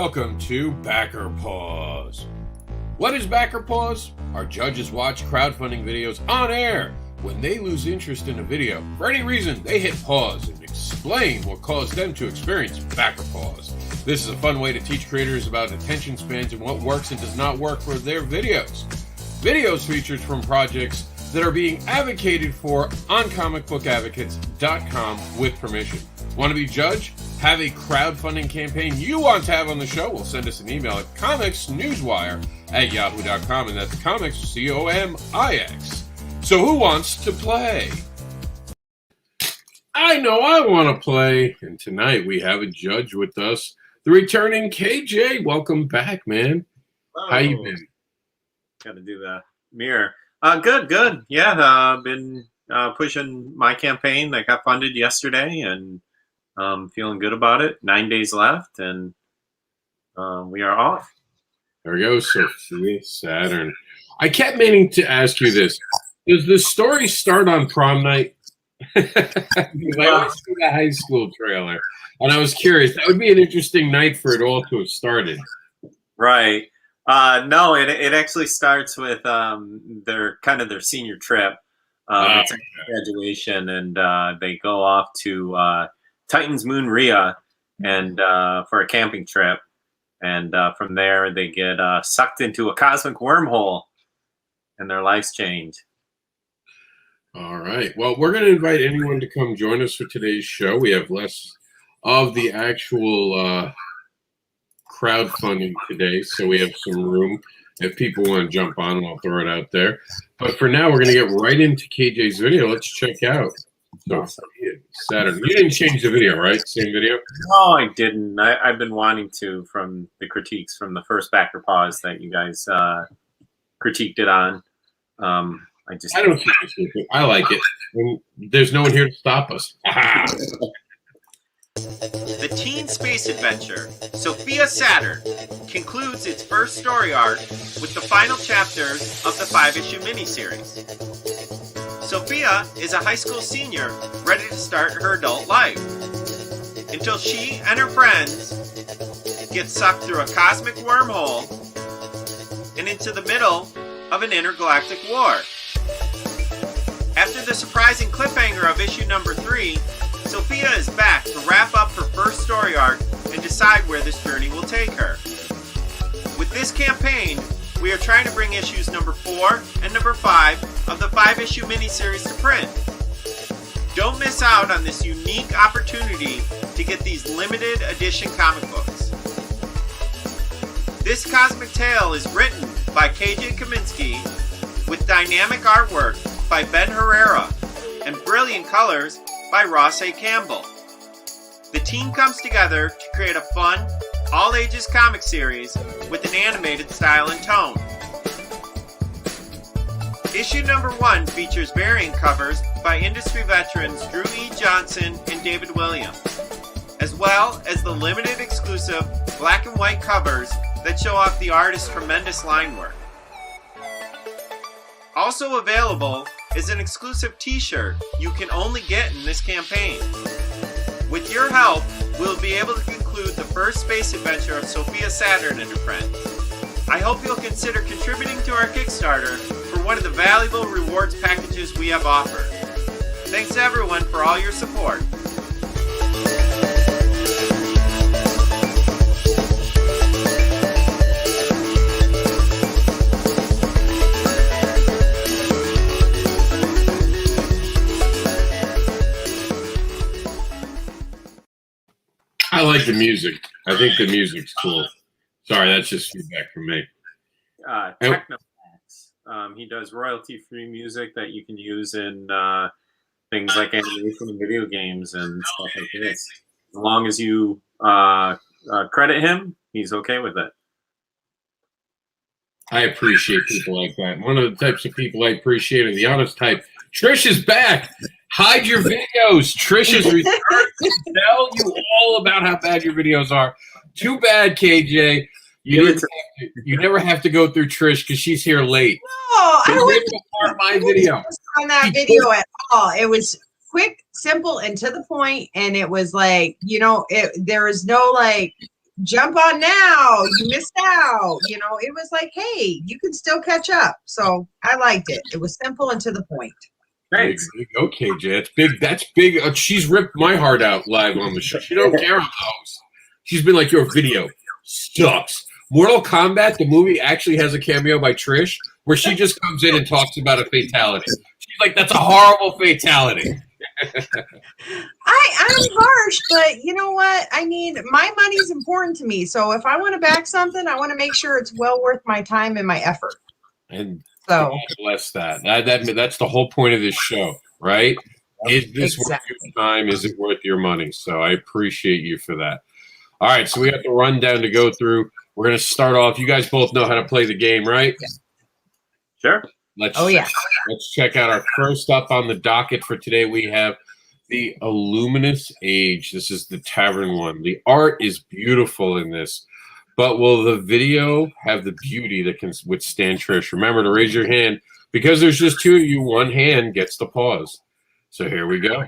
Welcome to Backer Pause. What is Backer Pause? Our judges watch crowdfunding videos on air. When they lose interest in a video, for any reason, they hit pause and explain what caused them to experience Backer Pause. This is a fun way to teach creators about attention spans and what works and does not work for their videos. Videos featured from projects that are being advocated for on comicbookadvocates.com with permission. Want to be judge? Have a crowdfunding campaign you want to have on the show? Well, send us an email at comicsnewswire@yahoo.com, and that's comics, C-O-M-I-X. So who wants to play? I know I want to play, and tonight we have a judge with us, the returning KJ. Welcome back, man. Oh, how you been? Got to do the mirror. Good. Yeah, been pushing my campaign that got funded yesterday, and feeling good about it. 9 days left, and we are off. There we go, Sophia Saturn. I kept meaning to ask you this. Does the story start on prom night? I always see the high school trailer, and I was curious. That would be an interesting night for it all to have started. Right. No, it actually starts with their senior trip. It's a graduation, and they go off to Titan's Moon Rhea and for a camping trip, and from there they get sucked into a cosmic wormhole, and their lives change. All right. Well, we're going to invite anyone to come join us for today's show. We have less of the actual crowdfunding today, so we have some room. If people want to jump on, I'll throw it out there. But for now, we're going to get right into KJ's video. Let's check out Saturn. You didn't change the video, right? Same video? No, I didn't. I've been wanting to from the critiques from the first Backer Pause that you guys critiqued it on. I don't think it's I like it. And there's no one here to stop us. The teen space adventure, Sophia Saturn, concludes its first story arc with the final chapters of the 5-issue miniseries. Sophia is a high school senior ready to start her adult life, until she and her friends get sucked through a cosmic wormhole and into the middle of an intergalactic war. After the surprising cliffhanger of issue number 3, Sophia is back to wrap up her first story arc and decide where this journey will take her. With this campaign, we are trying to bring issues number 4 and number 5 of the 5-issue miniseries to print. Don't miss out on this unique opportunity to get these limited edition comic books. This cosmic tale is written by KJ Kaminsky with dynamic artwork by Ben Herrera and brilliant colors by Ross A. Campbell. The team comes together to create a fun, all-ages comic series with an animated style and tone. Issue number 1 features variant covers by industry veterans Drew E. Johnson and David Williams, as well as the limited exclusive black and white covers that show off the artist's tremendous line work. Also available is an exclusive t-shirt you can only get in this campaign. With your help, we'll be able to conclude the first space adventure of Sophia Saturn and her friends. I hope you'll consider contributing to our Kickstarter for one of the valuable rewards packages we have offered. Thanks everyone for all your support. I like the music. I think the music's cool. Sorry, that's just feedback from me. Technomax. He does royalty-free music that you can use in things like animation and video games and stuff like this. As long as you credit him, he's okay with it. I appreciate people like that. One of the types of people I appreciate are the honest type. Trish is back. Hide your videos. Trish is returned to tell you all about how bad your videos are. Too bad, KJ. You never have to go through Trish because she's here late. No, I wasn't part of my video on that video at all. It was quick, simple, and to the point. And it was like, there was no like jump on now. You missed out. You know, it was like, hey, you can still catch up. So I liked it. It was simple and to the point. Thanks. Big, KJ. That's big. That's big. She's ripped my heart out live on the show. She don't care about those. She's been like, your video sucks. Mortal Kombat, the movie, actually has a cameo by Trish where she just comes in and talks about a fatality. She's like, that's a horrible fatality. I'm harsh, but you know what? I mean, my money's important to me. So if I want to back something, I want to make sure it's well worth my time and my effort. And so God bless that. That's the whole point of this show, right? Is this worth your time? Is it worth your money? So I appreciate you for that. All right, so we have the rundown to go through. We're going to start off. You guys both know how to play the game, right? Yeah. Sure. Let's check out our first up on the docket for today. We have the Illuminous Age. This is the tavern one. The art is beautiful in this, but will the video have the beauty that can withstand Trish? Remember to raise your hand because there's just two of you. One hand gets the pause. So here we go.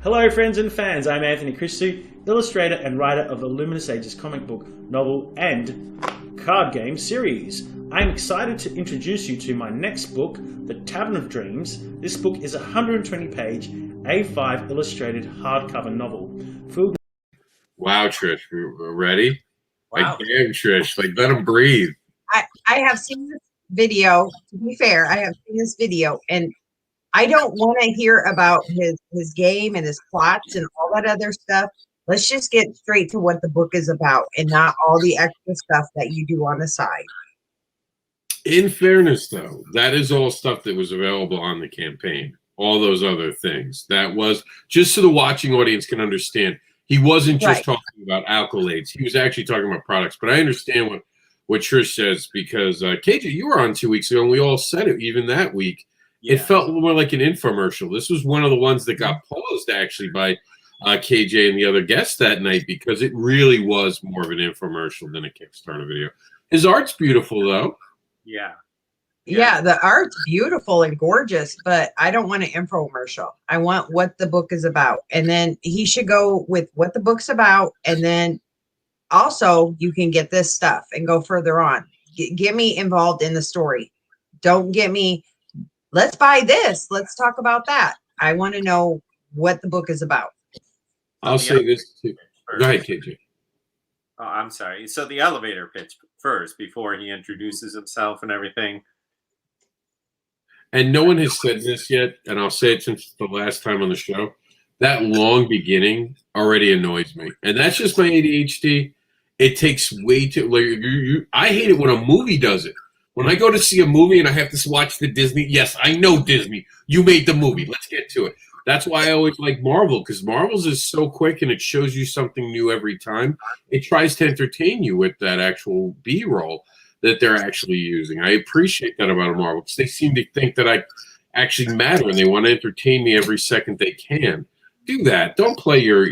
Hello friends and fans, I'm Anthony Christou, illustrator and writer of the Luminous Ages comic book, novel and card game series. I'm excited to introduce you to my next book, The Tavern of Dreams. This book is a 120-page A5 illustrated hardcover novel. Wow, Trish, we're ready? Wow. Like, damn, Trish, like, let him breathe. I have seen this video. To be fair, I have seen this video, and I don't want to hear about his game and his plots and all that other stuff. Let's just get straight to what the book is about and not all the extra stuff that you do on the side. In fairness, though, that is all stuff that was available on the campaign. All those other things. That was just so the watching audience can understand. He wasn't just talking about accolades. He was actually talking about products. But I understand what Trish says because, KJ, you were on 2 weeks ago, and we all said it even that week. Yeah. It felt more like an infomercial. This was one of the ones that got paused, actually, by KJ and the other guests that night because it really was more of an infomercial than a Kickstarter video. His art's beautiful, though. Yeah, the art's beautiful and gorgeous, but I don't want an infomercial. I want what the book is about. And then he should go with what the book's about. And then also you can get this stuff and go further on. Get me involved in the story. Don't get me, let's buy this. Let's talk about that. I want to know what the book is about. I'll say this too. Go ahead, KJ. Oh, I'm sorry. So the elevator pitch first before he introduces himself and everything. And no one has said this yet, and I'll say it since the last time on the show. That long beginning already annoys me. And that's just my ADHD. It takes way too I hate it when a movie does it. When I go to see a movie and I have to watch the Disney, yes, I know Disney. You made the movie. Let's get to it. That's why I always like Marvel, because Marvel's is so quick and it shows you something new every time. It tries to entertain you with that actual B-roll that they're actually using. I appreciate that about Marvel, because they seem to think that I actually matter and they want to entertain me every second they can. Do that. Don't play your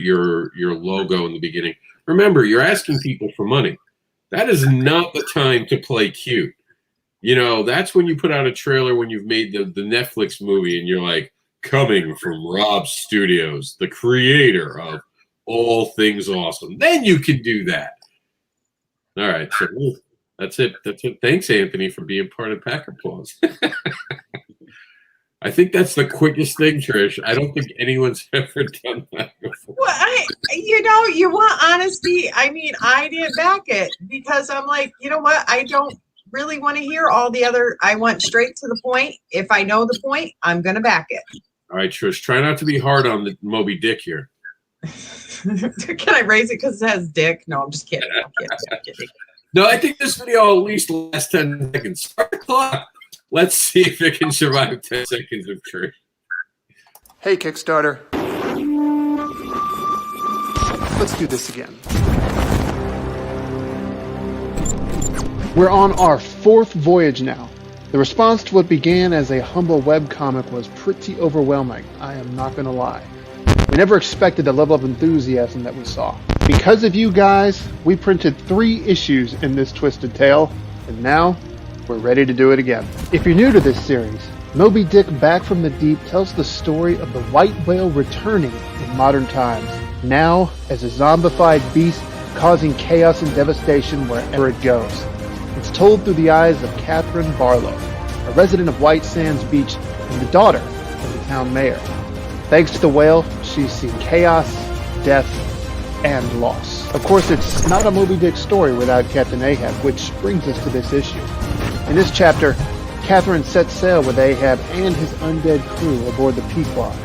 logo in the beginning. Remember, you're asking people for money. That is not the time to play cute. You know, that's when you put out a trailer when you've made the Netflix movie and you're like, coming from Rob Studios, the creator of all things awesome. Then you can do that. All right. So that's it. Thanks, Anthony, for being part of Packer Paws. I think that's the quickest thing, Trish. I don't think anyone's ever done that before. Well, you want honesty. I mean, I didn't back it because I'm like, you know what? I don't really want to hear all the other. I want straight to the point. If I know the point, I'm going to back it. All right, Trish, try not to be hard on the Moby Dick here. Can I raise it because it has dick? No, I'm just kidding. I'm kidding. No, I think this video will at least last 10 seconds. Start the clock. Let's see if it can survive 10 seconds of Trish. Hey, Kickstarter. Let's do this again. We're on our 4th voyage now. The response to what began as a humble webcomic was pretty overwhelming, I am not going to lie. We never expected the level of enthusiasm that we saw. Because of you guys, we printed 3 issues in this twisted tale, And now, we're ready to do it again. If you're new to this series, Moby Dick Back from the Deep tells the story of the white whale returning in modern times, now as a zombified beast causing chaos and devastation wherever it goes. It's told through the eyes of Catherine Barlow, a resident of White Sands Beach and the daughter of the town mayor. Thanks to the whale, she's seen chaos, death, and loss. Of course, it's not a Moby Dick story without Captain Ahab, which brings us to this issue. In this chapter, Catherine sets sail with Ahab and his undead crew aboard the Pequod,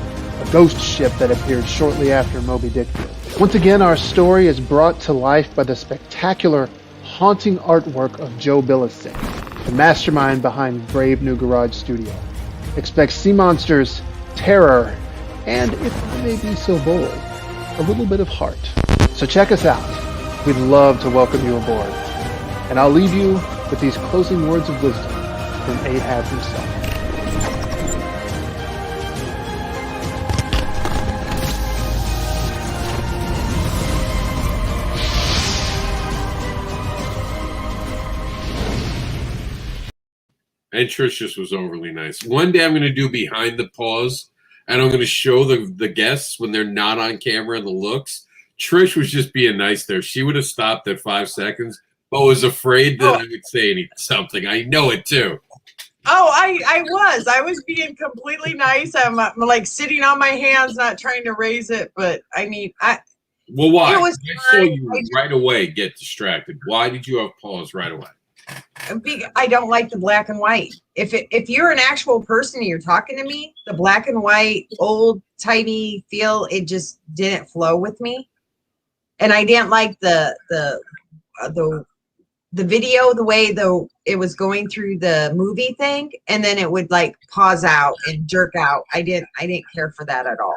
a ghost ship that appeared shortly after Moby Dick did. Once again, our story is brought to life by the spectacular, haunting artwork of Joe Billising, the mastermind behind Brave New Garage Studio. Expect sea monsters, terror, and, if I may be so bold, a little bit of heart. So check us out. We'd love to welcome you aboard. And I'll leave you with these closing words of wisdom from Ahab himself. And Trish just was overly nice. One day I'm going to do behind the pause, and I'm going to show the guests when they're not on camera and the looks. Trish was just being nice there. She would have stopped at 5 seconds, but was afraid that I would say something. I know it too. Oh, I was being completely nice. I'm like sitting on my hands, not trying to raise it, but I mean, Well, why? It was I saw you right away get distracted. Why did you have pause right away? I don't like the black and white. If you're an actual person and you're talking to me, the black and white, old timey feel, it just didn't flow with me. And I didn't like the video, the way it was going through the movie thing, and then it would like pause out and jerk out. I didn't care for that at all.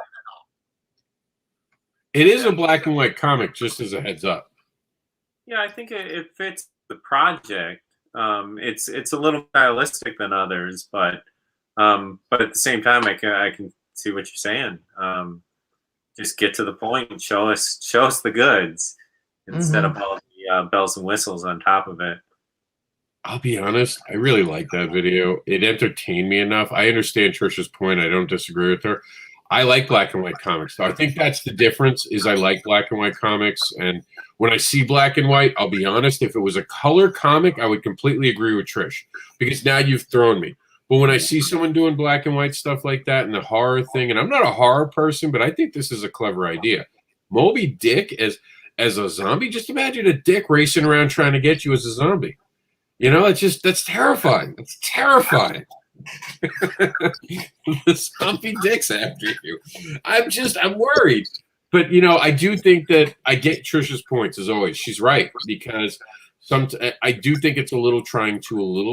It is a black and white comic, just as a heads up. Yeah, I think it fits the project. It's a little stylistic than others, but at the same time, I can see what you're saying. Just get to the point and show us the goods instead of all the bells and whistles on top of it. I'll be honest, I really like that video. It entertained me enough. I understand Trisha's point. I don't disagree with her. I like black and white comics. So I think that's the difference, is I like black and white comics. And when I see black and white, I'll be honest, if it was a color comic, I would completely agree with Trish, because now you've thrown me. But when I see someone doing black and white stuff like that and the horror thing, and I'm not a horror person, but I think this is a clever idea. Moby Dick as a zombie, just imagine a dick racing around trying to get you as a zombie. You know, that's terrifying. It's terrifying. The zombie dick's after you. I'm worried. But, you know, I do think that I get Trisha's points, as always. She's right, because I do think it's a little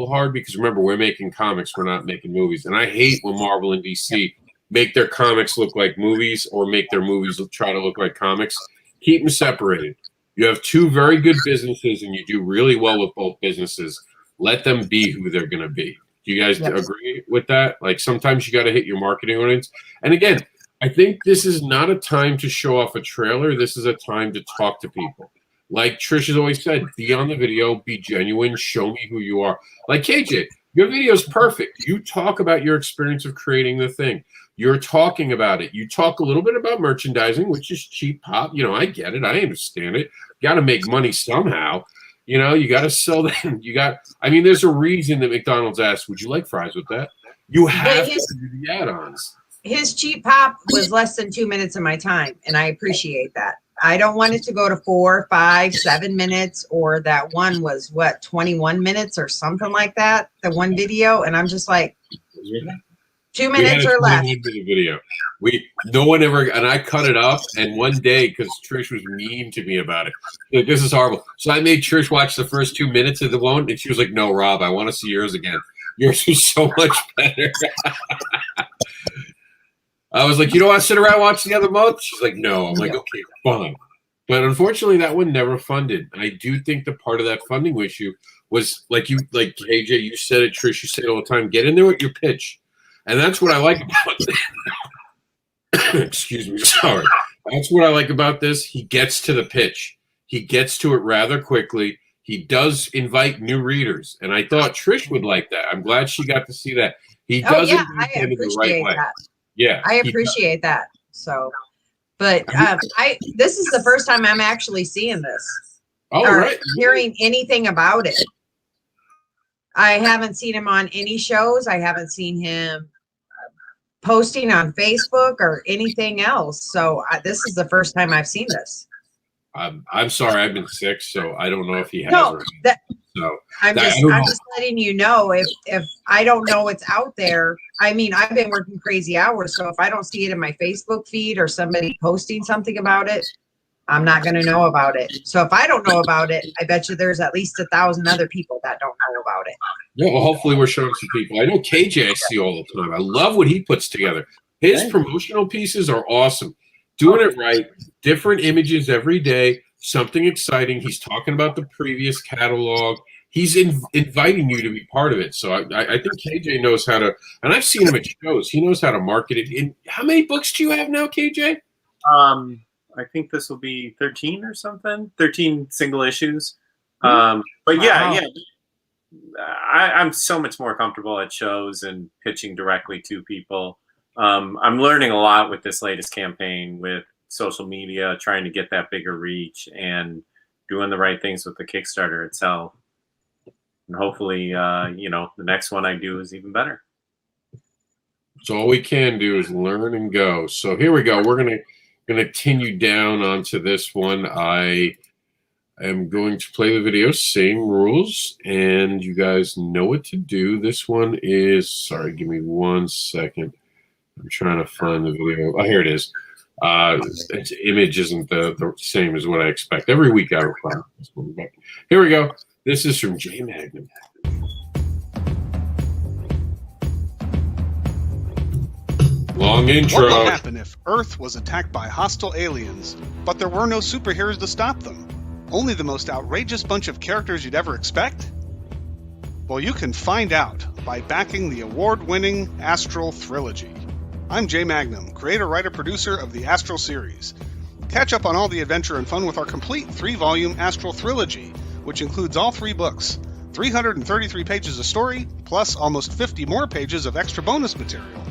hard, because remember, we're making comics, we're not making movies. And I hate when Marvel and DC make their comics look like movies or make their movies try to look like comics. Keep them separated. You have two very good businesses and you do really well with both businesses. Let them be who they're going to be. Do you guys agree with that? Like, sometimes you got to hit your marketing audience. And again, I think this is not a time to show off a trailer. This is a time to talk to people. Like Trish has always said, be on the video, be genuine, show me who you are. Like KJ, your video is perfect. You talk about your experience of creating the thing. You're talking about it. You talk a little bit about merchandising, which is cheap pop. You know, I get it. I understand it. You got to make money somehow. You know, you got to sell them. There's a reason that McDonald's asks, would you like fries with that? You have to do the add-ons. His cheap pop was less than 2 minutes of my time, and I appreciate that. I don't want it to go to 4, 5, 7 minutes, or that one was 21 minutes or something like that. The one video, and I'm just like, 2 minutes or less. Video. No one ever, and I cut it up. And one day, because Trish was mean to me about it, like, this is horrible. So I made Trish watch the first 2 minutes of the one, and she was like, "No, Rob, I want to see yours again. Yours was so much better." I was like, "You don't want to sit around and watch the other month?" She's like, "No." I'm like, "Okay, fine." But unfortunately, that one never funded. I do think the part of that funding issue was like AJ, you said it, Trish, you say it all the time. Get in there with your pitch. And that's what I like about this. Excuse me, sorry. That's what I like about this. He gets to the pitch. He gets to it rather quickly. He does invite new readers, and I thought Trish would like that. I'm glad she got to see that. He Oh does yeah, invite I them in the right appreciate way. that. Yeah, I he does. appreciate that. So, but this is the first time I'm actually seeing this Oh, or right. hearing anything about it. I haven't seen him on any shows. I haven't seen him posting on Facebook or anything else. So this is the first time I've seen this. I'm sorry, I've been sick, so I don't know if he has No, or that so. I'm that- I just don't I'm know. just letting you know if I don't know what's out there. I mean, I've been working crazy hours, so if I don't see it in my Facebook feed or somebody posting something about it, I'm not going to know about it. So if I don't know about it, I bet you there's at least 1,000 other people that don't know about it. Yeah, well, hopefully we're showing some people. I know KJ I see all the time. I love what he puts together. His promotional pieces are awesome. Doing it right, different images every day, something exciting. He's talking about the previous catalog. He's inviting you to be part of it. So I think KJ knows how to, and I've seen him at shows. He knows how to market it. And how many books do you have now, KJ? I think this will be 13 or something. 13 single issues. But yeah, Wow. I'm so much more comfortable at shows and pitching directly to people. I'm learning a lot with this latest campaign with social media, trying to get that bigger reach and doing the right things with the Kickstarter itself. And hopefully, the next one I do is even better. So all we can do is learn and go. So here we go. We're gonna continue down onto this one. I am going to play the video, same rules, and you guys know what to do. This one is, sorry, give me 1 second. I'm trying to find the video. Oh, here it is. Its image isn't the same as what I expect. Every week I require this one. But here we go. This is from J Magnum. Long intro. What would happen if Earth was attacked by hostile aliens, but there were no superheroes to stop them? Only the most outrageous bunch of characters you'd ever expect? Well, you can find out by backing the award-winning Astral Trilogy. I'm Jay Magnum, creator, writer, producer of the Astral series. Catch up on all the adventure and fun with our complete 3-volume Astral Trilogy, which includes all 3 books, 333 pages of story, plus almost 50 more pages of extra bonus material.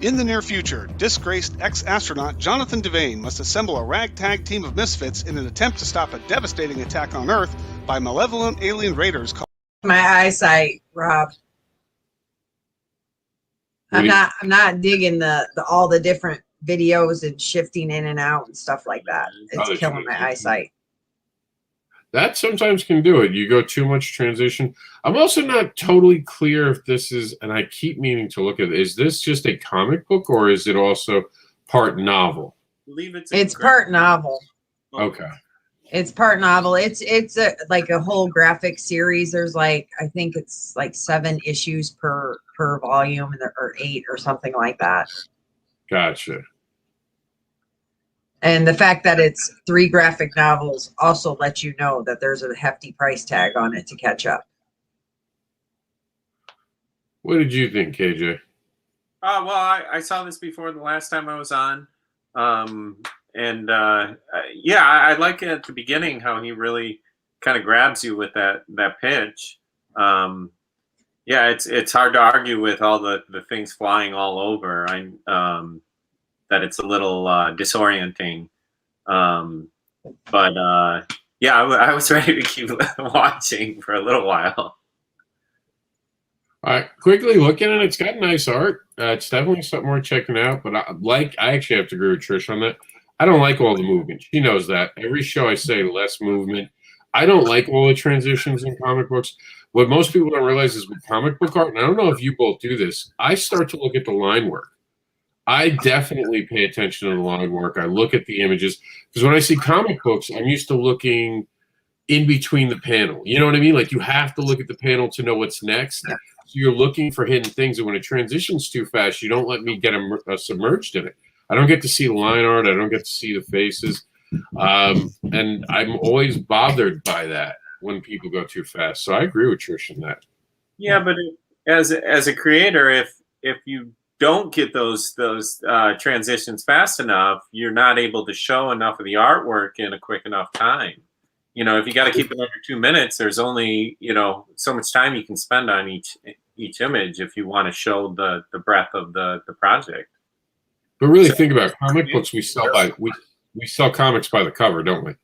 In the near future, disgraced ex-astronaut Jonathan Devane must assemble a ragtag team of misfits in an attempt to stop a devastating attack on Earth by malevolent alien raiders called... My eyesight, Rob. I'm not digging the all the different videos and shifting in and out and stuff like that. It's killing my eyesight. That sometimes can do it. You go too much transition. I'm also not totally clear if this is, and I keep meaning to look at it, is this just a comic book or is it also part novel? I believe It's part novel. Okay. It's part novel. It's like a whole graphic series. There's I think it's 7 issues per volume, or 8 or something like that. Gotcha. And the fact that it's 3 graphic novels also lets you know that there's a hefty price tag on it to catch up. What did you think, KJ? Well, I saw this before the last time I was on. I like it at the beginning how he really kind of grabs you with that pitch. It's hard to argue with all the things flying all over. That it's a little disorienting. I was ready to keep watching for a little while. All right, quickly looking at it, it's got nice art. It's definitely something worth checking out. But I actually have to agree with Trish on that. I don't like all the movement. She knows that. Every show I say less movement. I don't like all the transitions in comic books. What most people don't realize is with comic book art, and I don't know if you both do this, I start to look at the line work. I definitely pay attention to the line work. I look at the images because when I see comic books, I'm used to looking in between the panel. You know what I mean? Like you have to look at the panel to know what's next. Yeah. So you're looking for hidden things. And when it transitions too fast, you don't let me get submerged in it. I don't get to see the line art. I don't get to see the faces. And I'm always bothered by that when people go too fast. So I agree with Trish on that. Yeah, but as a creator, if you don't get those transitions fast enough, you're not able to show enough of the artwork in a quick enough time. you know, if you got to keep it under 2 minutes, there's only, you know, so much time you can spend on each image if you want to show the breadth of the project. But really think about it. Comic books we sell we sell comics by the cover, don't we?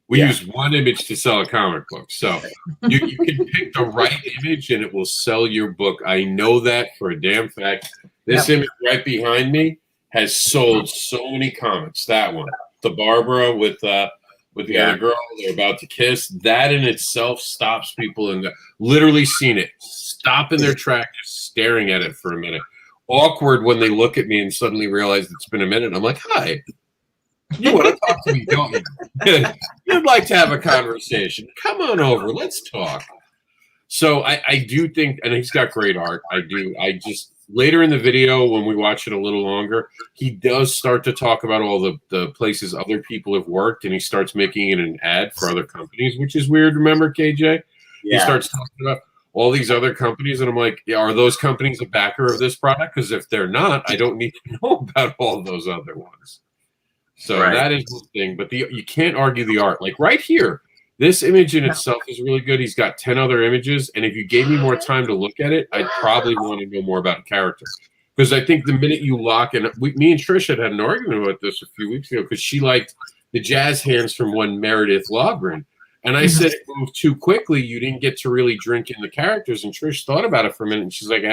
We use one image to sell a comic book. So you can pick the right image and it will sell your book. I know that for a damn fact. This image right behind me has sold so many comics. That one, the Barbara with the other girl, they're about to kiss. That in itself stops people in literally seen it stop in their tracks, staring at it for a minute. Awkward when they look at me and suddenly realize it's been a minute. I'm like, hi. You want to talk to me, don't you? You'd like to have a conversation. Come on over. Let's talk. So I do think, and he's got great art. I do. I just, later in the video, when we watch it a little longer, he does start to talk about all the places other people have worked, and he starts making it an ad for other companies, which is weird. Remember, KJ? He starts talking about all these other companies, and I'm like, are those companies a backer of this product? Because if they're not, I don't need to know about all those other ones. So that is the thing. But you can't argue the art. Like right here, this image in itself is really good. He's got 10 other images, and if you gave me more time to look at it, I'd probably want to know more about character. Because I think the minute you lock in, me and Trish had an argument about this a few weeks ago because she liked the jazz hands from one Meredith Logren. And I said it moved too quickly. You didn't get to really drink in the characters. And Trish thought about it for a minute, and she's like,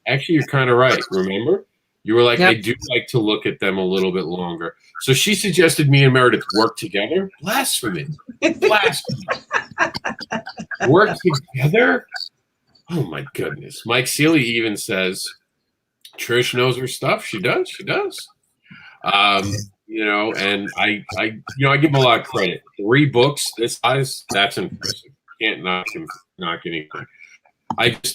actually, you're kind of right. Remember? You were like, I do like to look at them a little bit longer. So she suggested me and Meredith work together. Blasphemy. Blasphemy. Work together? Oh, my goodness. Mike Seeley even says, Trish knows her stuff. She does. She does. You know, and I give him a lot of credit. 3 books this size, that's impressive. Can't knock anything.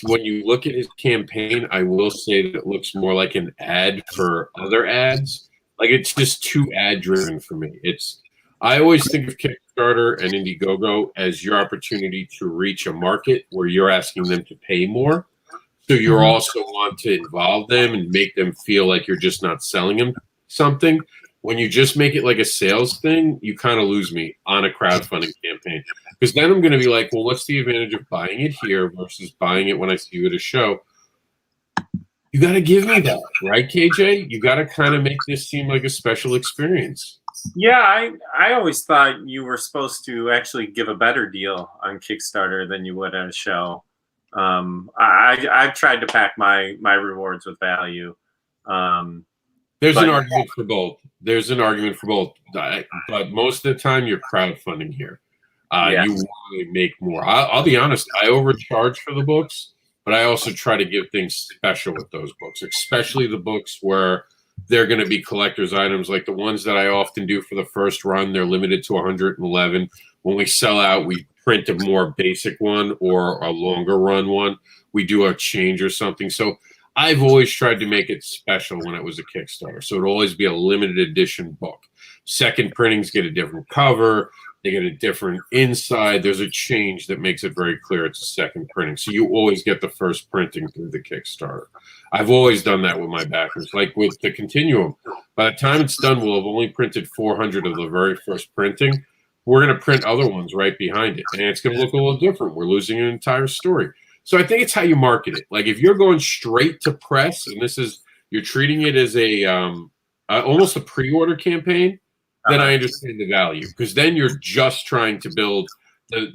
When you look at his campaign, I will say that it looks more like an ad for other ads. Like it's just too ad driven for me. I always think of Kickstarter and Indiegogo as your opportunity to reach a market where you're asking them to pay more. So you also want to involve them and make them feel like you're just not selling them something. When you just make it like a sales thing, you kind of lose me on a crowdfunding campaign. Because then I'm going to be like, well, what's the advantage of buying it here versus buying it when I see you at a show? You got to give me that, right, KJ? You got to kind of make this seem like a special experience. Yeah, I always thought you were supposed to actually give a better deal on Kickstarter than you would at a show. I've tried to pack my rewards with value. There's an argument for both. But most of the time, you're crowdfunding here. You want to make more. I'll be honest. I overcharge for the books, but I also try to give things special with those books, especially the books where they're going to be collector's items, like the ones that I often do for the first run. They're limited to 111. When we sell out, we print a more basic one or a longer run one. We do a change or something. So I've always tried to make it special when it was a Kickstarter. So it'll always be a limited edition book. Second printings get a different cover. They get a different inside. There's a change that makes it very clear it's a second printing. So you always get the first printing through the Kickstarter. I've always done that with my backers. Like with the Continuum, by the time it's done, we'll have only printed 400 of the very first printing. We're going to print other ones right behind it. And it's going to look a little different. We're losing an entire story. So I think it's how you market it. Like if you're going straight to press, and you're treating it as almost a pre-order campaign, then I understand the value, because then you're just trying to build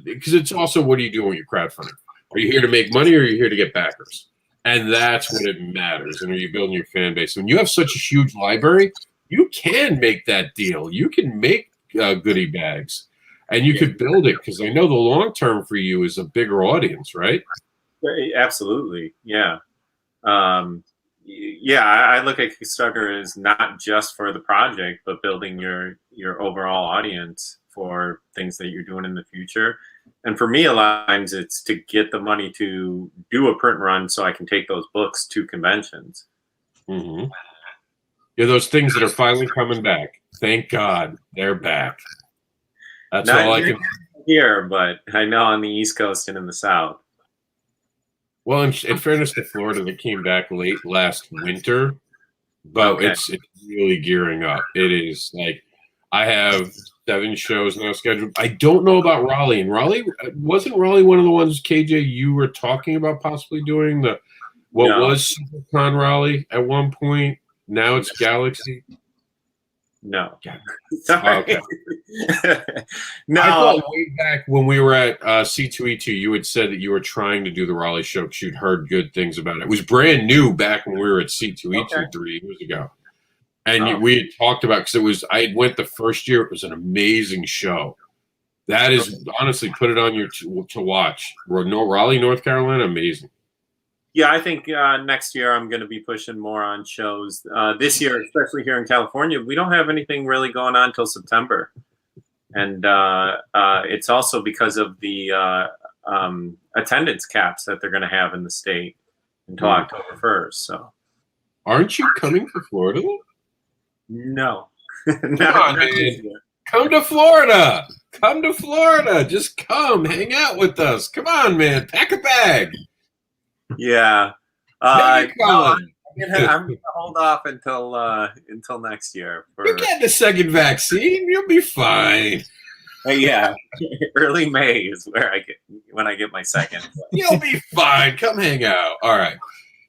because it's also, what are you doing when you're crowdfunding? Are you here to make money or are you here to get backers? And that's what it matters. And are you building your fan base? When you have such a huge library, you can make that deal. You can make goodie bags and you could build it, because I know the long term for you is a bigger audience, right? Absolutely. Yeah. I look at Kickstarter as not just for the project, but building your overall audience for things that you're doing in the future. And for me, a lot of times it's to get the money to do a print run so I can take those books to conventions. Mm-hmm. Yeah, those things that are finally coming back. Thank God they're back. That's Not all I can hear, but I know on the East Coast and in the South. Well, in fairness to Florida, they came back late last winter, but it's really gearing up. It is like I have 7 shows now scheduled. I don't know about Raleigh. And Raleigh, wasn't Raleigh one of the ones, KJ, you were talking about possibly doing what No. was SuperCon Raleigh at one point? Now it's Galaxy. No. Oh, okay. No. I thought way back when we were at C2E2, you had said that you were trying to do the Raleigh show because you'd heard good things about it. It was brand new back when we were at C2E2 3 years ago. And we had talked about, because I went the first year, it was an amazing show. That is, honestly, put it on your to watch. Raleigh, North Carolina, amazing. Yeah, I think next year I'm going to be pushing more on shows. This year, especially here in California, we don't have anything really going on until September. And it's also because of the attendance caps that they're going to have in the state until October 1st. So, aren't you coming to Florida? No. Come on, man. Come to Florida. Come to Florida. Just come. Hang out with us. Come on, man. Pack a bag. Yeah. I'm I'm going to hold off until next year. You get the second vaccine. You'll be fine. Yeah. Early May is when I get my second. You'll be fine. Come hang out. All right.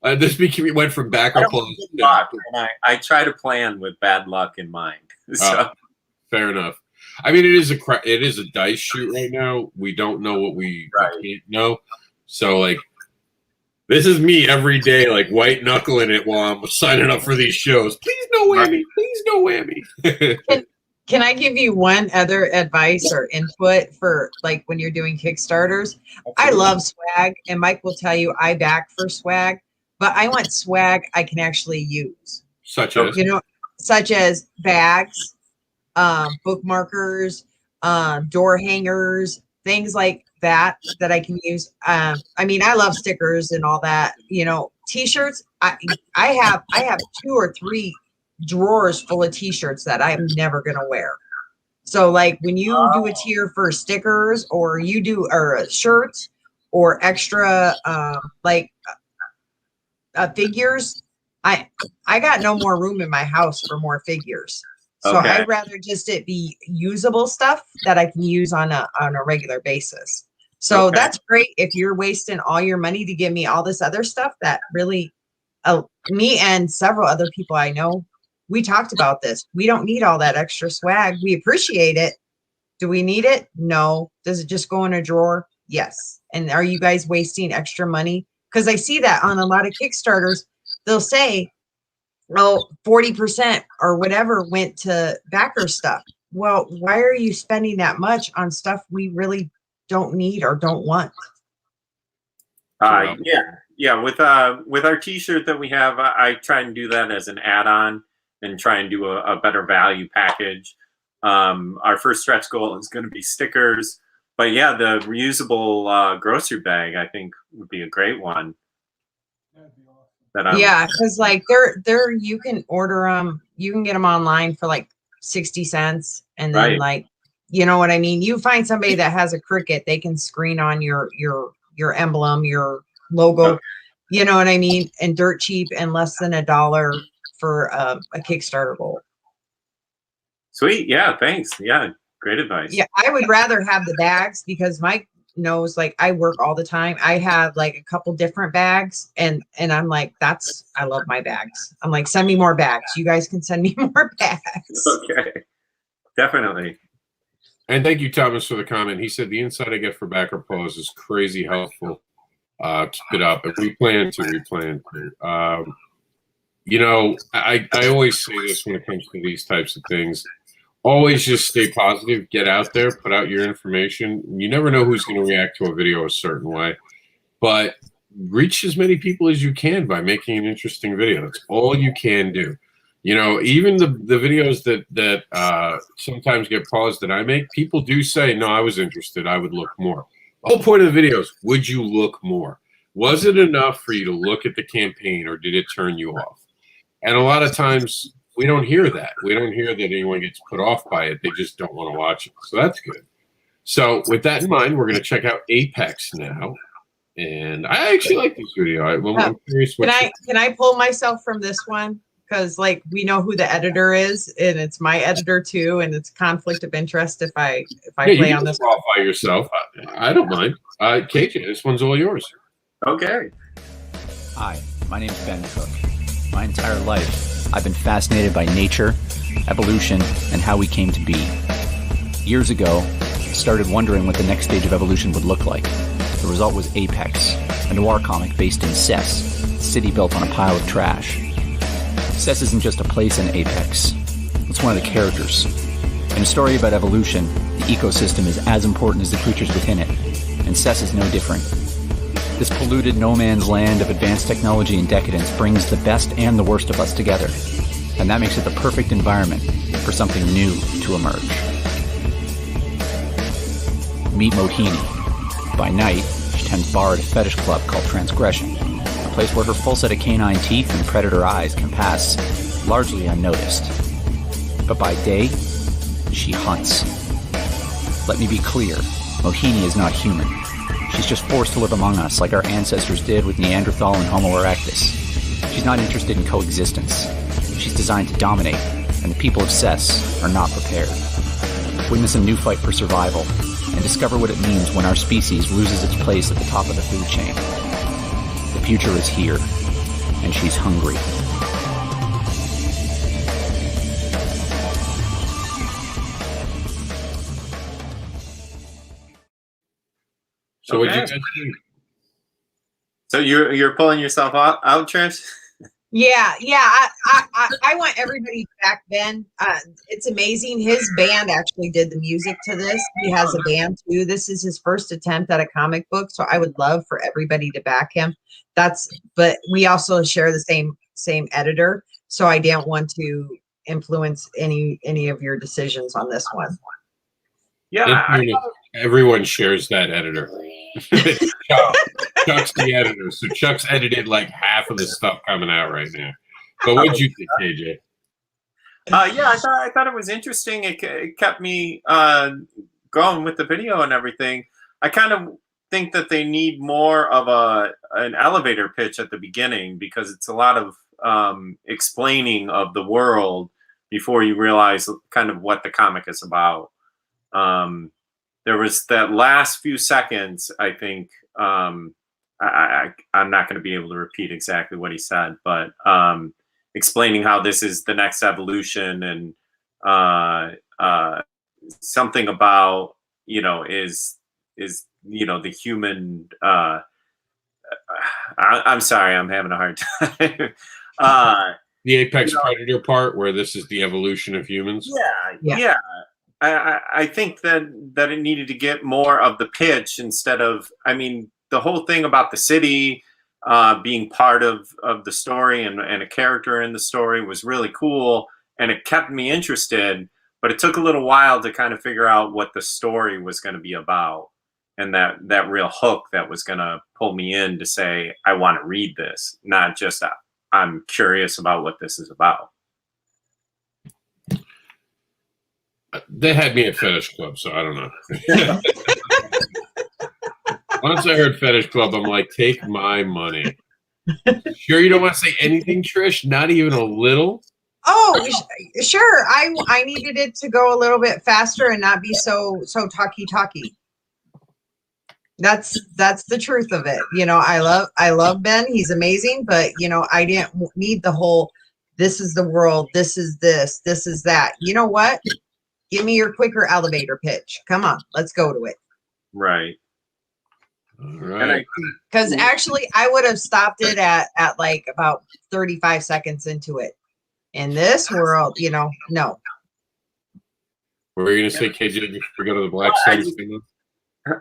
We went from back up. I try to plan with bad luck in mind. So. Fair enough. I mean, it is a dice shoot right now. We don't know what we can't know. So, like, this is me every day, like, white knuckling it while I'm signing up for these shows. Please no whammy. Please no whammy. Can I give you one other advice or input for, like, when you're doing Kickstarters? Absolutely. I love swag, and Mike will tell you I back for swag. But I want swag I can actually use. Such as bags, bookmarkers, door hangers, things like that I can use. I mean, I love stickers and all that. T-shirts. I have 2 or 3 drawers full of T-shirts that I'm never gonna wear. So, like, when you do a tier for stickers, or you do shirts, or extra figures, I got no more room in my house for more figures. So I'd rather just it be usable stuff that I can use on a regular basis. So that's great if you're wasting all your money to give me all this other stuff that really, me and several other people I know, we talked about this. We don't need all that extra swag. We appreciate it. Do we need it? No. Does it just go in a drawer? Yes. And are you guys wasting extra money? Because I see that on a lot of Kickstarters, they'll say, 40% or whatever went to backer stuff. Well, why are you spending that much on stuff we really don't need or don't want? Yeah. With our T-shirt that we have, I try and do that as an add-on and try and do a better value package. Our first stretch goal is going to be stickers. But yeah, the reusable grocery bag, I think, would be a great one. Because like they're you can order them, you can get them online for like 60 cents, and then like, you know what I mean. You find somebody that has a Cricut, they can screen on your emblem, your logo, you know what I mean, and dirt cheap and less than $1 for a Kickstarter goal. Sweet, yeah, thanks, yeah. Great advice. Yeah, I would rather have the bags because Mike knows, like, I work all the time. I have like a couple different bags, and I'm like, I love my bags. I'm like, send me more bags. You guys can send me more bags. Okay, definitely. And thank you, Thomas, for the comment. He said the insight I get for backer pause is crazy helpful. Keep it up. If we plan to. I always say this when it comes to these types of things. Always just stay positive, get out there, put out your information. You never know who's going to react to a video a certain way, but reach as many people as you can by making an interesting video. That's all you can do. Even the videos that sometimes get paused that I make, people do say, no, I was interested. I would look more. The whole point of the videos, would you look more? Was it enough for you to look at the campaign, or did it turn you off? And a lot of times, we don't hear that. We don't hear that anyone gets put off by it. They just don't want to watch it. So that's good. So with that in mind, we're going to check out Apex now. And I actually like this video. I'm curious. Can I pull myself from this one? because like we know who the editor is, and it's my editor too, and it's conflict of interest if I Yeah, play you on can this. qualify yourself. I don't mind. KJ, this one's all yours. Okay. Hi, my name is Ben Cook. My entire life, I've been fascinated by nature, evolution, and how we came to be. Years ago, I started wondering what the next stage of evolution would look like. The result was Apex, a noir comic based in Cess, a city built on a pile of trash. Cess isn't just a place in Apex. It's one of the characters. In a story about evolution, the ecosystem is as important as the creatures within it, and Cess is no different. This polluted no man's land of advanced technology and decadence brings the best and the worst of us together, and that makes it the perfect environment for something new to emerge. Meet Mohini. By night, she tends bar at a fetish club called Transgression, a place where her full set of canine teeth and predator eyes can pass largely unnoticed. But by day, she hunts. Let me be clear, Mohini is not human. She's just forced to live among us like our ancestors did with Neanderthal and Homo erectus. She's not interested in coexistence. She's designed to dominate, and the people of Cess are not prepared. Witness a new fight for survival, and discover what it means when our species loses its place at the top of the food chain. The future is here, and she's hungry. So what Okay. you guys think? So you're pulling yourself out, Trish? Yeah. I want everybody back, Ben. It's amazing. His band actually did the music to this. He has a band too. This is his first attempt at a comic book, so I would love for everybody to back him. But we also share the same editor, so I didn't want to influence any of your decisions on this one. Yeah. Everyone shares that editor. Chuck's the editor, so Chuck's edited like half of the stuff coming out right now. But what did you think, KJ? Yeah, I thought it was interesting. It kept me going with the video and everything. I kind of think that they need more of an elevator pitch at the beginning, because it's a lot of explaining of the world before you realize kind of what the comic is about. There was that last few seconds, I think. I'm not going to be able to repeat exactly what he said, but explaining how this is the next evolution, and something about, is the human. I'm sorry, I'm having a hard time. The apex predator part, where this is the evolution of humans. Yeah. I think that it needed to get more of the pitch instead of, the whole thing about the city being part of the story and a character in the story was really cool, and it kept me interested, but it took a little while to kind of figure out what the story was going to be about, and that real hook that was going to pull me in to say, I want to read this, not just I'm curious about what this is about. They had me at Fetish Club, so I don't know. Once I heard Fetish Club, I'm like, take my money. Sure you don't want to say anything, Trish? Not even a little? Oh, sure. I needed it to go a little bit faster and not be so talky. That's the truth of it. I love Ben. He's amazing, but I didn't need the whole, this is the world, this is this is that. You know what? Give me your quicker elevator pitch. Come on, let's go to it. Right. All right. Because actually, I would have stopped it at like about 35 seconds into it. In this world, no. What were you going to say, KJ, before we go to the Black Suns thing?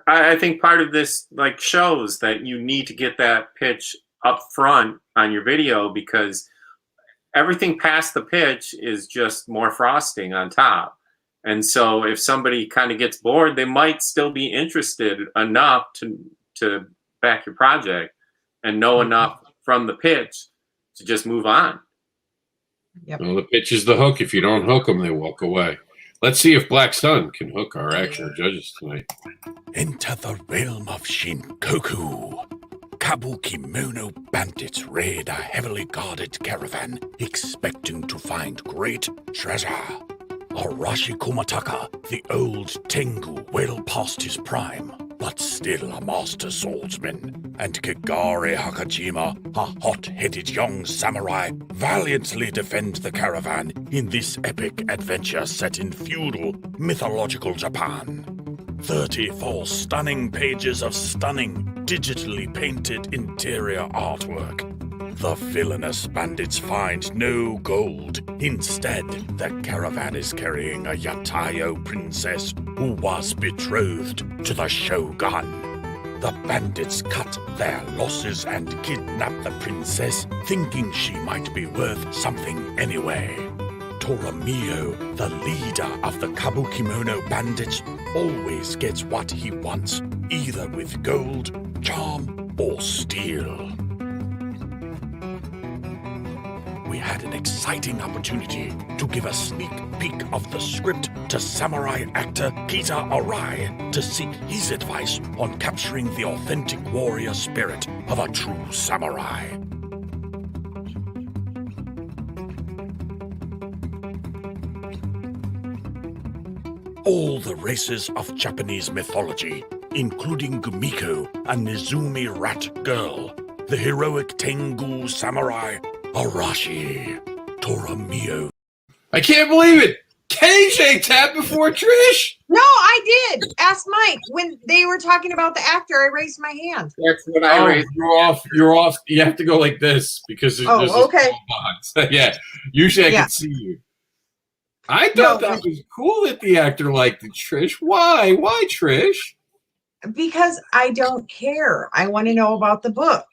I think part of this shows that you need to get that pitch up front on your video, because everything past the pitch is just more frosting on top. And so if somebody kind of gets bored, they might still be interested enough to back your project and know enough from the pitch to just move on. Yep. Well, the pitch is the hook. If you don't hook them, they walk away. Let's see if Black Sun can hook our actual judges tonight. Into the realm of Shinkoku. Kabukimono bandits raid a heavily guarded caravan, expecting to find great treasure. Arashi Kumataka, the old Tengu, well past his prime, but still a master swordsman, and Kigare Hakajima, a hot-headed young samurai, valiantly defend the caravan in this epic adventure set in feudal, mythological Japan. 34 stunning pages of stunning, digitally painted interior artwork. The villainous bandits find no gold. Instead, the caravan is carrying a Yatayo princess who was betrothed to the shogun. The bandits cut their losses and kidnap the princess, thinking she might be worth something anyway. Toramio, the leader of the Kabukimono bandits, always gets what he wants, either with gold, charm, or steel. We had an exciting opportunity to give a sneak peek of the script to samurai actor Kita Arai to seek his advice on capturing the authentic warrior spirit of a true samurai. All the races of Japanese mythology, including Gumiko, a Nezumi rat girl, the heroic Tengu samurai, Arashi, Toramio. I can't believe it. KJ tapped before Trish. No, I did. Ask Mike. When they were talking about the actor, I raised my hand. That's what I raised. You're off. You have to go like this because there's okay. Yeah. Usually I can see you. I thought that was cool that the actor liked it, Trish. Why? Why, Trish? Because I don't care. I want to know about the book.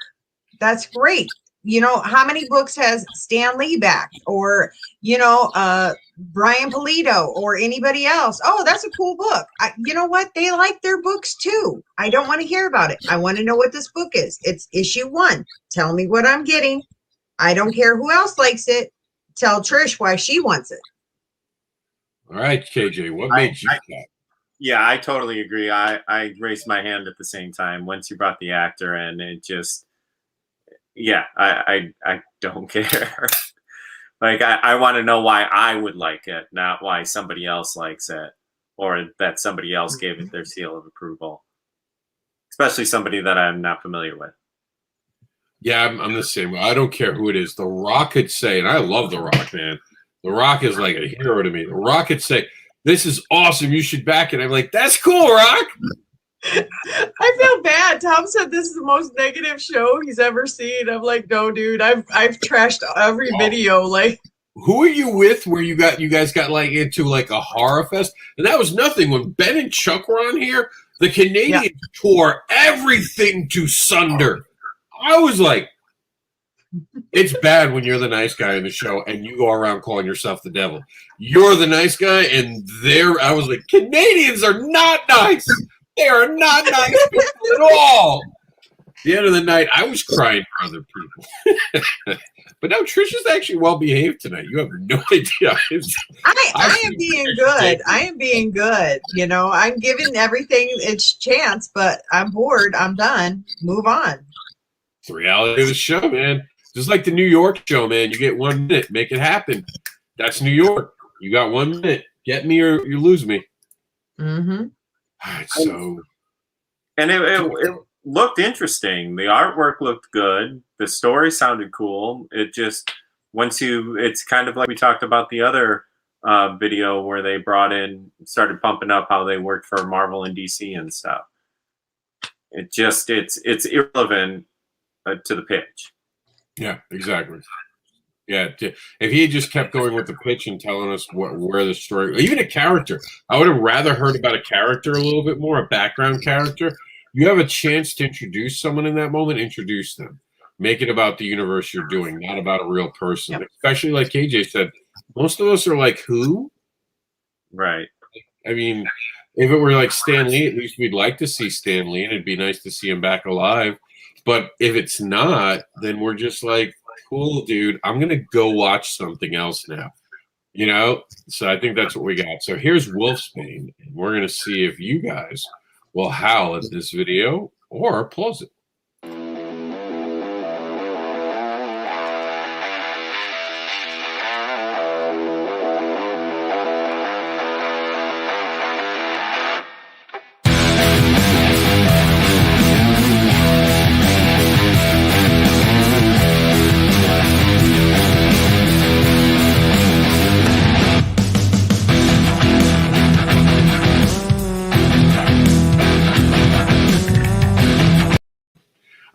That's great. You know, how many books has Stan Lee back, or, you know, Brian Pulido, or anybody else? Oh, that's a cool book. You know what? They like their books too. I don't want to hear about it. I want to know what this book is. It's issue 1. Tell me what I'm getting. I don't care who else likes it. Tell Trish why she wants it. All right, KJ, what made you that? Yeah, I totally agree. I raised my hand at the same time once you brought the actor in. It just, yeah, I don't care. Like, I want to know why I would like it, not why somebody else likes it, or that somebody else gave it their seal of approval, especially somebody that I'm not familiar with. Yeah, I'm the same way. I don't care who it is. The Rock could say, and I love The Rock, man. The Rock is like a hero to me. The Rock could say, "This is awesome. You should back it." I'm like, "That's cool, Rock." I feel bad. Tom said this is the most negative show he's ever seen. I'm like, no, dude. I've trashed every video. Like, who are you with? Where you guys got like into like a horror fest, and that was nothing. When Ben and Chuck were on here, the Canadians tore everything to sunder. I was like, it's bad when you're the nice guy in the show and you go around calling yourself the devil. You're the nice guy, and I was like, Canadians are not nice. They are not nice people at all. At the end of the night, I was crying for other people. But no, Trisha's actually well behaved tonight. You have no idea. I am being good. I am being good. You know, I'm giving everything its chance, but I'm bored. I'm done. Move on. It's the reality of the show, man. Just like the New York show, man. You get 1 minute, make it happen. That's New York. You got 1 minute. Get me or you lose me. Mm-hmm. So, and it looked interesting. The artwork looked good. The story sounded cool. It just, it's kind of like we talked about the other video where they started pumping up how they worked for Marvel and DC and stuff. It's irrelevant to the pitch. Yeah, exactly. Yeah, if he had just kept going with the pitch and telling us where the story, even a character, I would have rather heard about a character a little bit more, a background character. You have a chance to introduce someone in that moment, introduce them. Make it about the universe you're doing, not about a real person. Yep. Especially like KJ said, most of us are like, who? Right. I mean, if it were like Stan Lee, at least we'd like to see Stan Lee, and it'd be nice to see him back alive. But if it's not, then we're just like, cool, dude, I'm going to go watch something else now. You know? So I think that's what we got. So here's Wolfsbane. And we're going to see if you guys will howl at this video or applause it.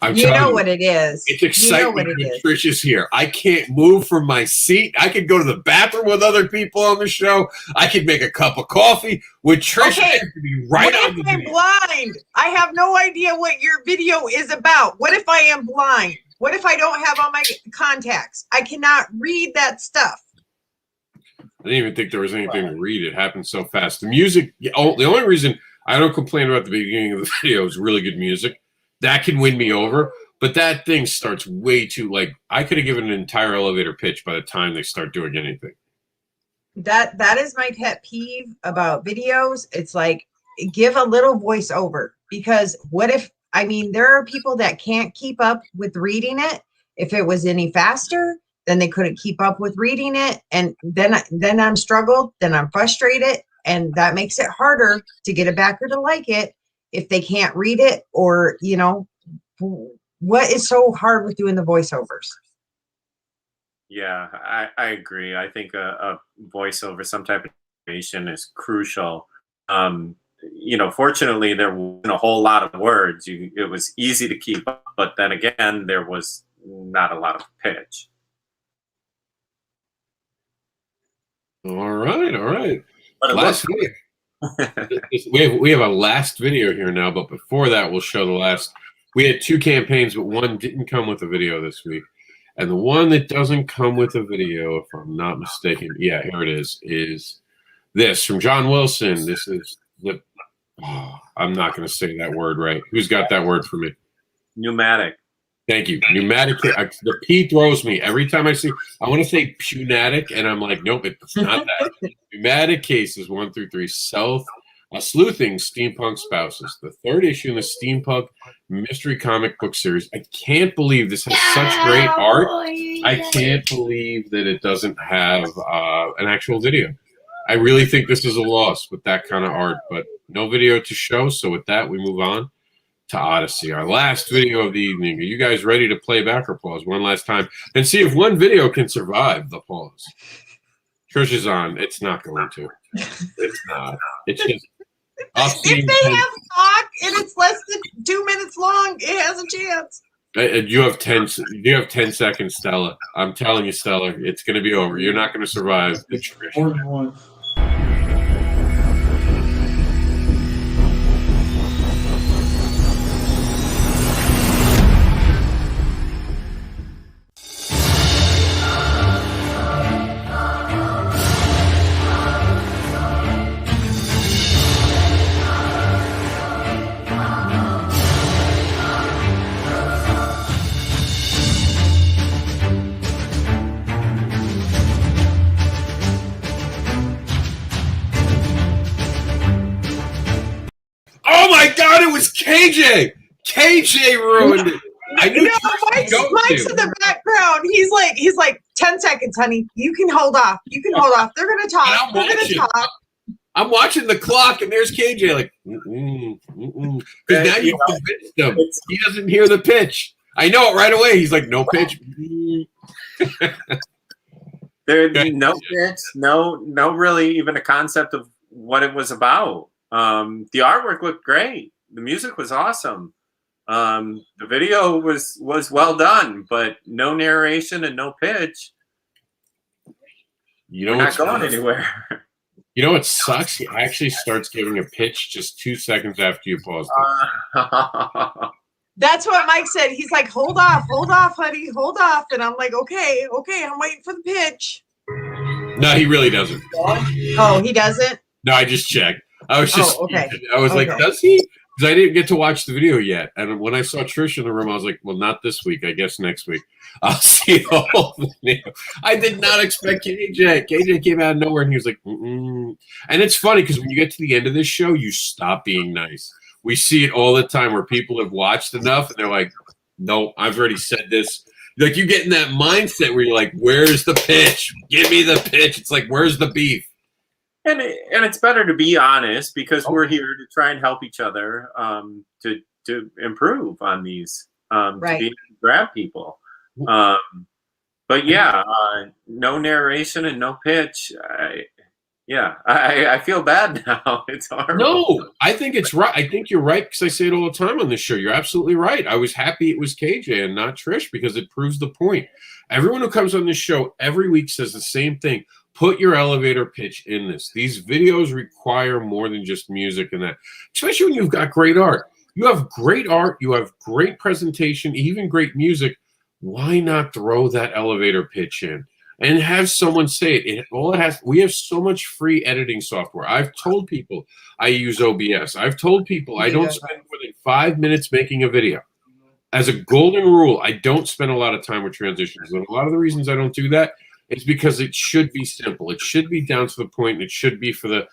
I'm You telling know you, what it is. it's You know excitement what it when is. Trish is here. I can't move from my seat. I could go to the bathroom with other people on the show. I could make a cup of coffee with Trish. Okay. I have to be right What on if the I'm video. blind? I have no idea what your video is about. What if I am blind? What if I don't have all my contacts? I cannot read that stuff. I didn't even think there was anything to read. It happened so fast. The music, the only reason I don't complain about the beginning of the video is really good music. That can win me over. But that thing starts way too, like, I could have given an entire elevator pitch by the time they start doing anything. That is my pet peeve about videos. It's like, give a little voiceover, because what if, I mean, there are people that can't keep up with reading it. If it was any faster, then they couldn't keep up with reading it, and then I'm struggled, then I'm frustrated, and that makes it harder to get a backer to like it if they can't read it. Or, you know, what is so hard with doing the voiceovers? Yeah, I agree. I think a voiceover, some type of information is crucial. You know, fortunately, there wasn't a whole lot of words. It was easy to keep up, but then again, there was not a lot of pitch. All right. But it Last looked video. We have a last video here now, but before that, we'll show the last. We had 2 campaigns, but one didn't come with a video this week. And the one that doesn't come with a video, if I'm not mistaken, yeah, here it is this from John Wilson. This is the, I'm not going to say that word right. Who's got that word for me? pneumatic. Thank you. Pneumatic. The P throws me every time I see. I want to say pneumatic, and I'm like, nope, it's not that. Pneumatic cases 1 through 3. Sleuthing steampunk spouses. The 3rd issue in the steampunk mystery comic book series. I can't believe this has such great art. I can't believe that it doesn't have an actual video. I really think this is a loss with that kind of art, but no video to show. So with that, we move on to Odyssey, our last video of the evening. Are you guys ready to play backer pause one last time and see if one video can survive the pause? Trish is on. It's not going to. It's not. It's just. If they have talk and it's less than 2 minutes long, it has a chance. You have 10. You have 10 seconds, Stella. I'm telling you, Stella, it's going to be over. You're not going to survive the Trish. Oh my God! It was KJ. KJ ruined it. I knew Mike's in the background. He's like 10 seconds, honey. You can hold off. You can hold off. They're gonna talk. They're gonna talk. I'm watching the clock, and there's KJ like, because now you convinced him. He doesn't hear the pitch. I know it right away. He's like, no pitch. There's no pitch, no really even a concept of what it was about. The artwork looked great. The music was awesome. The video was well done, but no narration and no pitch. You know, we're not going anywhere. You know what sucks? He actually starts giving a pitch just 2 seconds after you pause. That's what Mike said. He's like, hold off, honey, hold off. And I'm like, okay, I'm waiting for the pitch. No, he really doesn't. Oh, he doesn't? No, I just checked. I was just, okay. I was like, does he? Because I didn't get to watch the video yet. And when I saw Trish in the room, I was like, well, not this week. I guess next week. I'll see the whole video. I did not expect KJ. KJ came out of nowhere and he was like, And it's funny because when you get to the end of this show, you stop being nice. We see it all the time where people have watched enough and they're like, no, I've already said this. Like you get in that mindset where you're like, where's the pitch? Give me the pitch. It's like, where's the beef? And it's better to be honest because we're here to try and help each other to improve on these, to grab people. But yeah, no narration and no pitch. Yeah, I feel bad now. It's horrible. No, I think it's right. I think you're right because I say it all the time on this show. You're absolutely right. I was happy it was KJ and not Trish because it proves the point. Everyone who comes on this show every week says the same thing. Put your elevator pitch in this. These videos require more than just music and that, especially when you've got great art. You have great art. You have great presentation, even great music. Why not throw that elevator pitch in? And have someone say it. We have so much free editing software. I've told people I use OBS. I've told people I don't spend more than 5 minutes making a video. As a golden rule, I don't spend a lot of time with transitions. And a lot of the reasons I don't do that is because it should be simple. It should be down to the point, and it should be for the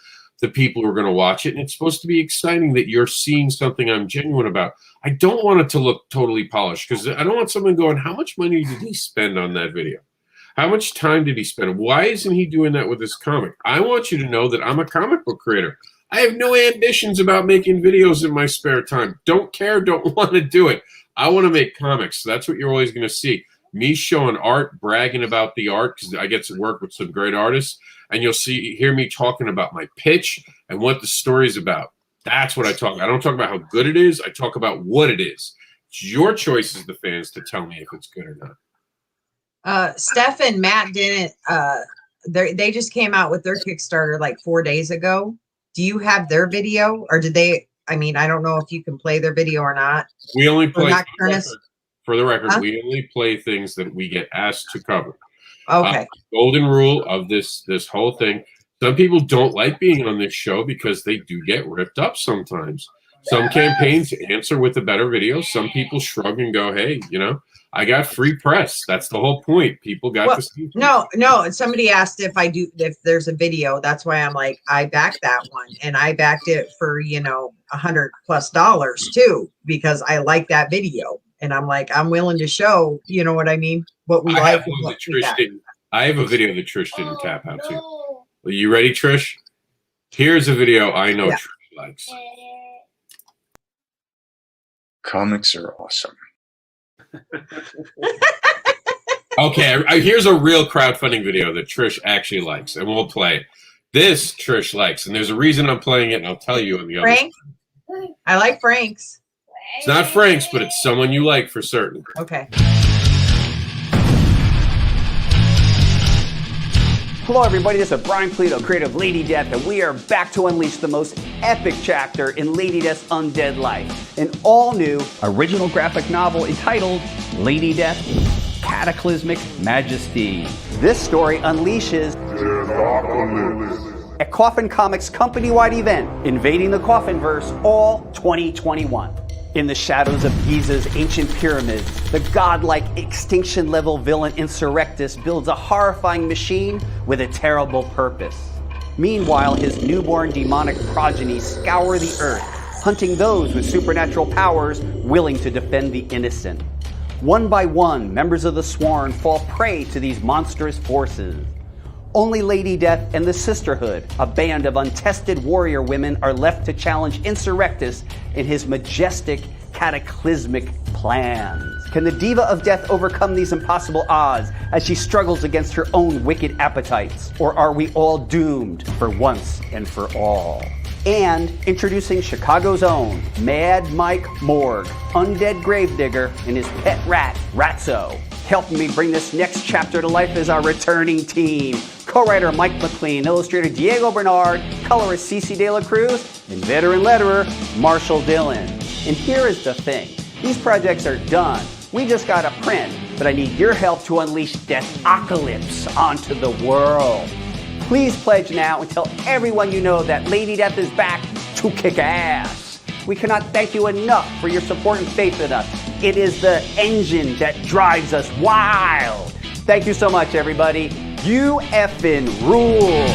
people who are going to watch it. And it's supposed to be exciting that you're seeing something I'm genuine about. I don't want it to look totally polished because I don't want someone going, how much money did he spend on that video? How much time did he spend? Why isn't he doing that with his comic? I want you to know that I'm a comic book creator. I have no ambitions about making videos in my spare time. Don't care, don't want to do it. I want to make comics. So that's what you're always going to see. Me showing art, bragging about the art because I get to work with some great artists. And you'll hear me talking about my pitch and what the story's about. That's what I talk about. I don't talk about how good it is. I talk about what it is. It's your choice as the fans to tell me if it's good or not. Steph and Matt didn't. They just came out with their Kickstarter like 4 days ago. Do you have their video, or did they? I mean, I don't know if you can play their video or not. We only play for the record. Huh? We only play things that we get asked to cover. Okay. Golden rule of this whole thing. Some people don't like being on this show because they do get ripped up sometimes. Some campaigns answer with a better video. Some people shrug and go, "Hey, I got free press." That's the whole point. People got to see. No. Somebody asked if there's a video. That's why I'm like, I backed that one, and I backed it for $100+ too because I like that video, and I'm like, I'm willing to show. You know what I mean? What we like. I have a video that Trish didn't tap out to. Are you ready, Trish? Here's a video I know Trish likes. Comics are awesome. Okay, here's a real crowdfunding video that Trish actually likes, and we'll play it. This Trish likes, and there's a reason I'm playing it, and I'll tell you in the other. Frank? I like Frank's. It's not Frank's, but it's someone you like for certain. Okay. Hello everybody, this is Brian Polito, creator of Lady Death, and we are back to unleash the most epic chapter in Lady Death's undead life. An all-new original graphic novel entitled Lady Death, Cataclysmic Majesty. This story unleashes a Coffin Comics company-wide event, Invading the Coffinverse, all 2021. In the shadows of Giza's ancient pyramids, the godlike extinction-level villain Insurrectus builds a horrifying machine with a terrible purpose. Meanwhile, his newborn demonic progeny scour the earth, hunting those with supernatural powers willing to defend the innocent. One by one, members of the Sworn fall prey to these monstrous forces. Only Lady Death and the Sisterhood, a band of untested warrior women, are left to challenge Insurrectus in his majestic, cataclysmic plans. Can the Diva of Death overcome these impossible odds as she struggles against her own wicked appetites? Or are we all doomed for once and for all? And introducing Chicago's own Mad Mike Morgue, undead gravedigger, and his pet rat, Ratso. Helping me bring this next chapter to life is our returning team. Co-writer Mike McLean, illustrator Diego Bernard, colorist Cece De La Cruz, and veteran letterer Marshall Dillon. And here is the thing. These projects are done. We just got to print, but I need your help to unleash Deathocalypse onto the world. Please pledge now and tell everyone you know that Lady Death is back to kick ass. We cannot thank you enough for your support and faith in us. It is the engine that drives us wild. Thank you so much, everybody. You effing rule.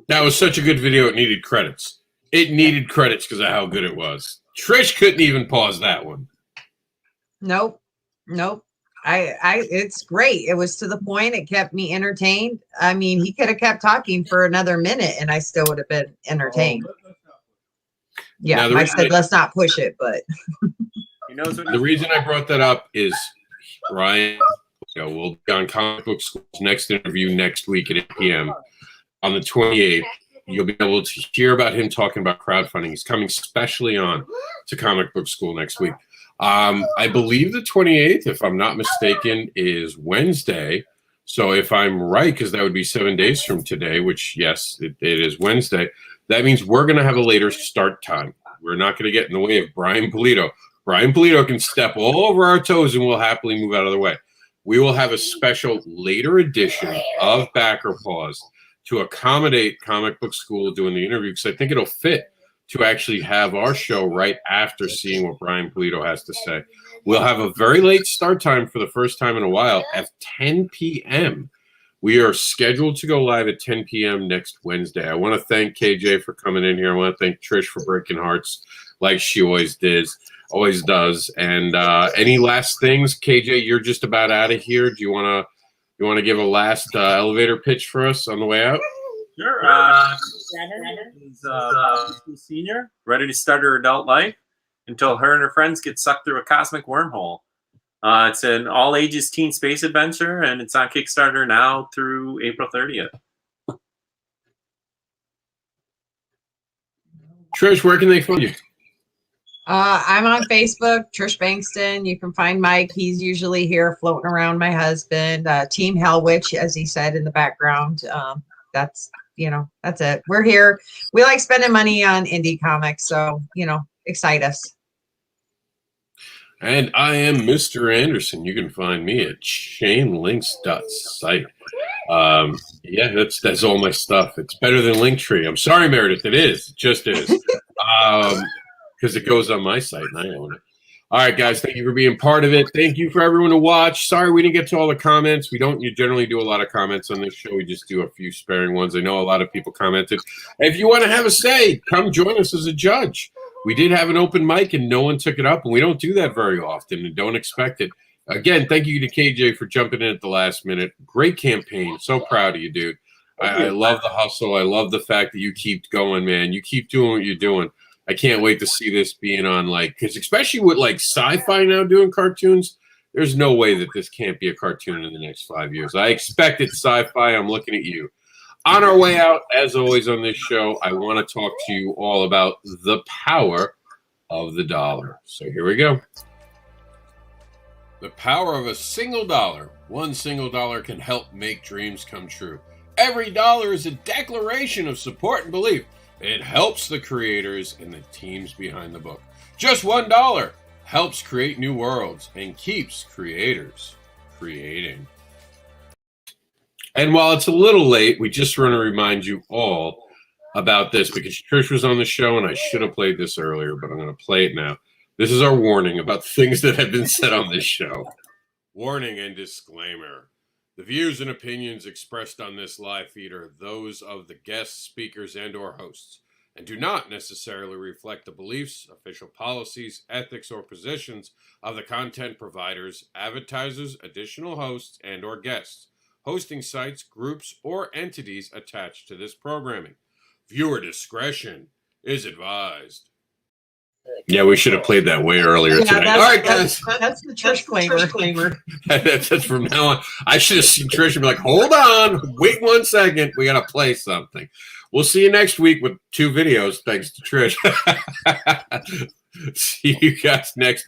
That was such a good video, it needed credits. It needed credits because of how good it was. Trish couldn't even pause that one. Nope. It's great. It was to the point. It kept me entertained. I mean, he could have kept talking for another minute and I still would have been entertained. Yeah, Now, I said, let's not push it, but He knows what the reason I brought that up is Ryan, we'll be on Comic Book School's next interview next week at 8 p.m. On the 28th, you'll be able to hear about him talking about crowdfunding. He's coming specially on to Comic Book School next week. I believe the 28th, if I'm not mistaken, is Wednesday. So if I'm right, because that would be 7 days from today, which, yes, it is Wednesday, that means we're going to have a later start time. We're not going to get in the way of Brian Polito. Brian Polito can step all over our toes and we'll happily move out of the way. We will have a special later edition of Backer Pause to accommodate Comic Book School doing the interview, because I think it'll fit to actually have our show right after seeing what Brian Polito has to say. We'll have a very late start time for the first time in a while at 10 p.m. We are scheduled to go live at 10 p.m. next Wednesday. I want to thank KJ for coming in here. I want to thank Trish for breaking hearts like she always does. And any last things? KJ, you're just about out of here. Do you want to give a last elevator pitch for us on the way out? Sure. She's a senior, ready to start her adult life until her and her friends get sucked through a cosmic wormhole. It's an all-ages teen space adventure, and it's on Kickstarter now through April 30th. Trish, where can they find you? I'm on Facebook, Trish Bankston. You can find Mike. He's usually here floating around, my husband. Team Hellwitch, as he said in the background. That's it. We're here. We like spending money on indie comics, so, excite us. And I am Mr. Anderson. You can find me at chainlinks.site. Yeah, that's all my stuff. It's better than Linktree. I'm sorry, Meredith. It is. It just is. Because it goes on my site and I own it. All right, guys. Thank you for being part of it. Thank you for everyone to watch. Sorry we didn't get to all the comments. We don't generally do a lot of comments on this show. We just do a few sparing ones. I know a lot of people commented. If you want to have a say, come join us as a judge. We did have an open mic and no one took it up, and we don't do that very often and don't expect it. Again, thank you to KJ for jumping in at the last minute. Great campaign. So proud of you, dude. I love the hustle. I love the fact that you keep going, man. You keep doing what you're doing. I can't wait to see this being on, because especially with sci-fi now doing cartoons, there's no way that this can't be a cartoon in the next 5 years. I expect it sci-fi. I'm looking at you. On our way out, as always on this show, I want to talk to you all about the power of the dollar. So here we go. The power of a single dollar. One single dollar can help make dreams come true. Every dollar is a declaration of support and belief. It helps the creators and the teams behind the book. Just $1 helps create new worlds and keeps creators creating. And while it's a little late, we just want to remind you all about this because Trish was on the show and I should have played this earlier, but I'm going to play it now. This is our warning about things that have been said on this show. Warning and disclaimer. The views and opinions expressed on this live feed are those of the guests, speakers, and or hosts, and do not necessarily reflect the beliefs, official policies, ethics, or positions of the content providers, advertisers, additional hosts, and or guests, hosting sites, groups, or entities attached to this programming. Viewer discretion is advised. Yeah, we should have played that way earlier today. All right, guys. That's the Trish claimer. That's from now on. I should have seen Trish and be like, hold on, wait 1 second. We got to play something. We'll see you next week with 2 videos, thanks to Trish. See you guys next week.